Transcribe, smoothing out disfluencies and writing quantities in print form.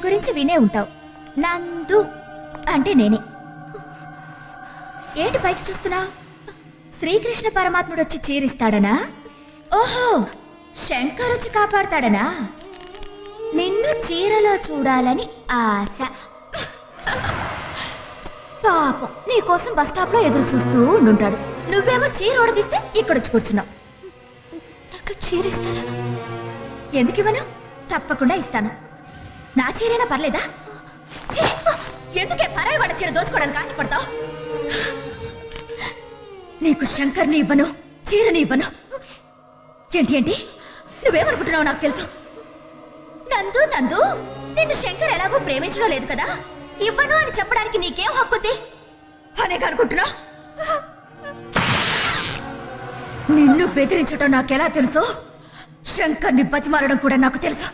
గురించి వినే ఉంటావు. నందు అంటే నేనే. ఏంటి పైకి చూస్తున్నావు? శ్రీకృష్ణ పరమాత్ముడు వచ్చి చీరిస్తాడనా? ఓహో, శంకర్ వచ్చి కాపాడతాడనా? నిన్ను చీరలో చూడాలని ఆశ. పాపం నీకోసం బస్ స్టాప్ లో ఎదురు చూస్తూ ఉండుంటాడు. నువ్వేమో చీర ఓడదీస్తే ఇక్కడొచ్చి కూర్చున్నావు. నాకు చీరిస్తారా? ఎందుకు ఇవ్వను? తప్పకుండా ఇస్తాను. నా చీరైనా పర్లేదా? ఎందుకే పరాయి వాడి చీర దోచుకోవడానికి ఆశపడతావు? నీకు శంకర్ని ఇవ్వను, చీరని ఇవ్వను. ఏంటి ఏంటి నువ్వేమనుకుంటున్నావు నాకు తెలుసు. నందు నందు, నిన్ను శంకర్ ఎలాగో ప్రేమించడం లేదు కదా, ఇవ్వను అని చెప్పడానికి నీకేం హక్కుంది అనే అనుకుంటున్నా? నిన్ను బెదిరించడం నాకెలా తెలుసు, శంకర్ని బతిమాలడం కూడా నాకు తెలుసు.